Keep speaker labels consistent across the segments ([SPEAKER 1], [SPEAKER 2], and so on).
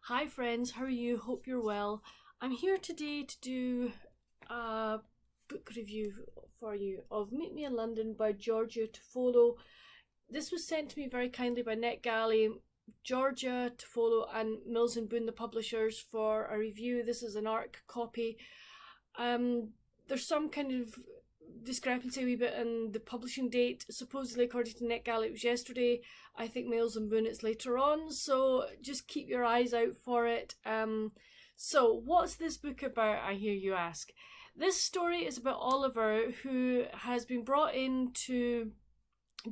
[SPEAKER 1] Hi friends, how are you? Hope you're well. I'm here today to do a book review for you of Meet Me in London by Georgia Toffolo. This was sent to me very kindly by Netgalley, Georgia Toffolo and Mills and Boon, the publishers, for a review. This is an ARC copy. There's some kind of discrepancy a wee bit in the publishing date. Supposedly, according to Netgalley, it was yesterday. I think Mills and Boon it's later on, so just keep your eyes out for it. So what's this book about, I hear you ask? This story is about Oliver, who has been brought in to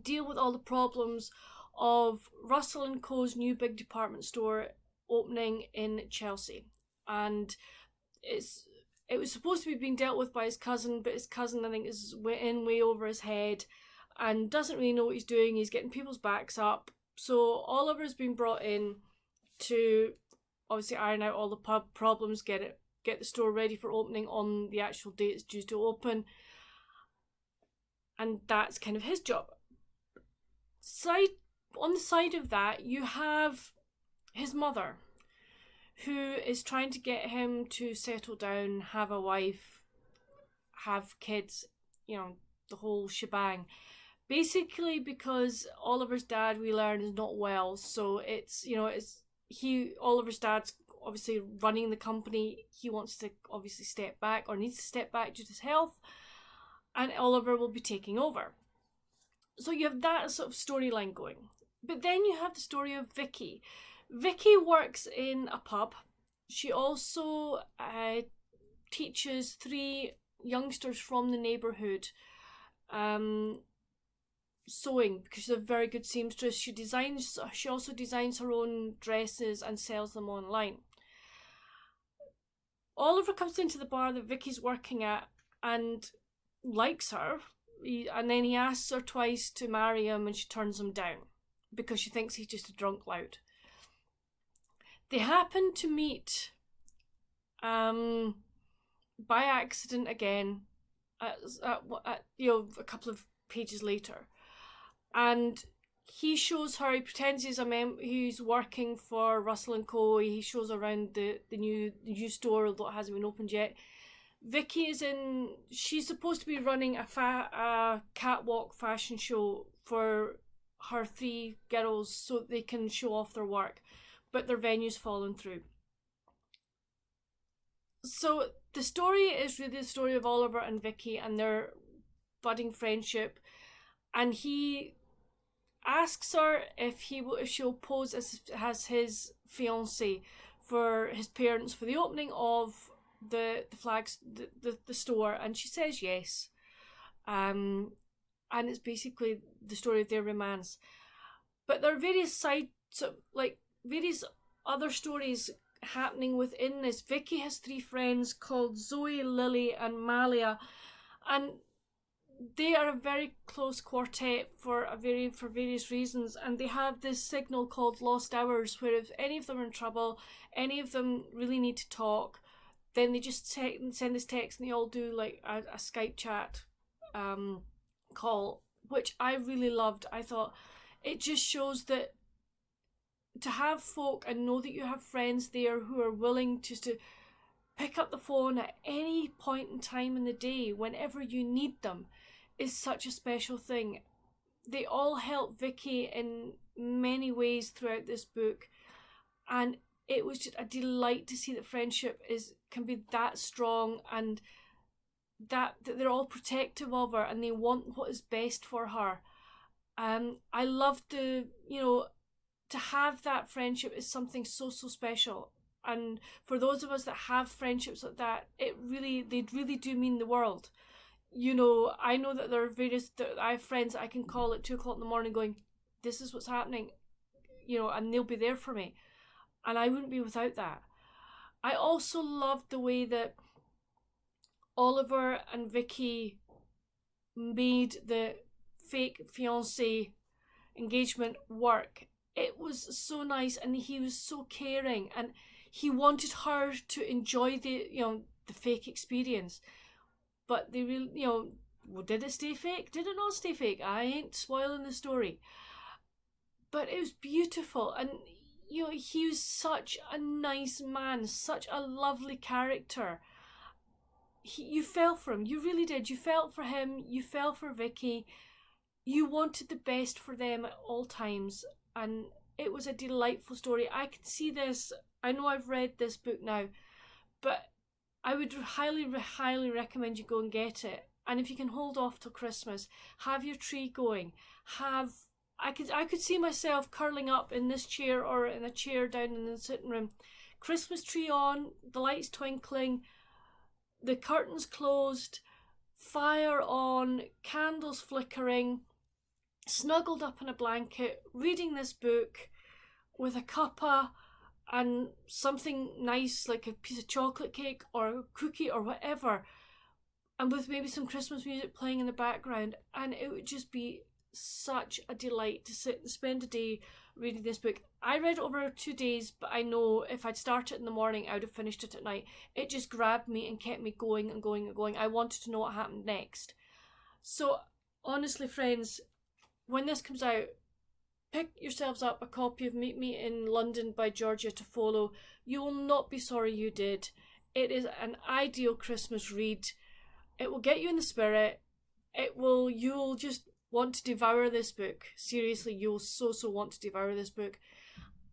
[SPEAKER 1] deal with all the problems of Russell & Co.'s new big department store opening in Chelsea. And it was supposed to be being dealt with by his cousin, but his cousin, I think, is way over his head and doesn't really know what he's doing. He's getting people's backs up. So Oliver's been brought in to obviously iron out all the problems, get the store ready for opening on the actual date it's due to open. And that's kind of his job. On the side of that, you have his mother, who is trying to get him to settle down, have a wife, have kids, the whole shebang. Basically because Oliver's dad, we learn, is not well, so Oliver's dad's obviously running the company. He wants to obviously step back, or needs to step back due to his health, and Oliver will be taking over. So you have that sort of storyline going. But then you have the story of Vicky. Vicky works in a pub. She also teaches three youngsters from the neighbourhood sewing, because she's a very good seamstress. She also designs her own dresses and sells them online. Oliver comes into the bar that Vicky's working at and likes her, and then he asks her twice to marry him, and she turns him down because she thinks he's just a drunk lout. They happen to meet by accident again a couple of pages later, and he shows her, he pretends he's working for Russell & Co. He shows her around the new store, although it hasn't been opened yet. Vicky she's supposed to be running a catwalk fashion show for her three girls so they can show off their work, but their venue's fallen through. So the story is really the story of Oliver and Vicky and their budding friendship, and he asks her if she'll pose as his fiancée for his parents for the opening of the store, and she says yes. And it's basically the story of their romance. But there are various various other stories happening within this. Vicky has three friends called Zoe, Lily, and Malia, and they are a very close quartet for various reasons, and they have this signal called Lost Hours, where if any of them are in trouble, any of them really need to talk, then they just send this text, and they all do like a Skype chat call, which I really loved. I thought it just shows that to have folk and know that you have friends there who are willing to pick up the phone at any point in time in the day, whenever you need them, is such a special thing. They all help Vicky in many ways throughout this book, and it was just a delight to see that friendship can be that strong, and that they're all protective of her and they want what is best for her. I loved to have that friendship is something so special, and for those of us that have friendships like that, they really do mean the world. I know that there are I have friends that I can call at 2:00 in the morning going, this is what's happening, and they'll be there for me, and I wouldn't be without that. I also loved the way that Oliver and Vicky made the fake fiancé engagement work. It was so nice, and he was so caring, and he wanted her to enjoy the fake experience. But they really, did it stay fake? Did it not stay fake? I ain't spoiling the story. But it was beautiful, and you know, he was such a nice man, such a lovely character. You fell for him. You really did. You felt for him. You fell for Vicky. You wanted the best for them at all times. And it was a delightful story. I could see this. I know I've read this book now, but I would highly, highly recommend you go and get it. And if you can hold off till Christmas, have your tree going. I could see myself curling up in this chair or in a chair down in the sitting room. Christmas tree on, the lights twinkling, the curtains closed, fire on, candles flickering, snuggled up in a blanket, reading this book with a cuppa and something nice like a piece of chocolate cake or a cookie or whatever, and with maybe some Christmas music playing in the background, and it would just be such a delight to sit and spend a day reading this book. I read it over 2 days, but I know if I'd started in the morning, I would have finished it at night. It just grabbed me and kept me going and going and going. I wanted to know what happened next. So honestly, friends, when this comes out, pick yourselves up a copy of Meet Me in London by Georgia Toffolo. You will not be sorry you did. It is an ideal Christmas read. It will get you in the spirit. You'll just want to devour this book. Seriously, you'll so want to devour this book.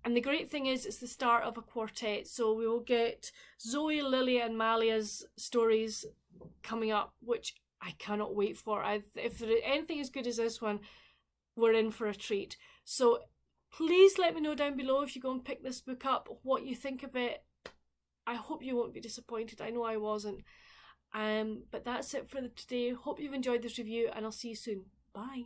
[SPEAKER 1] And the great thing is, it's the start of a quartet, so we will get Zoe, Lily and Malia's stories coming up, which I cannot wait for. If there is anything as good as this one, we're in for a treat. So please let me know down below if you go and pick this book up, what you think of it. I hope you won't be disappointed. I know I wasn't. But that's it for today. Hope you've enjoyed this review, and I'll see you soon. Bye.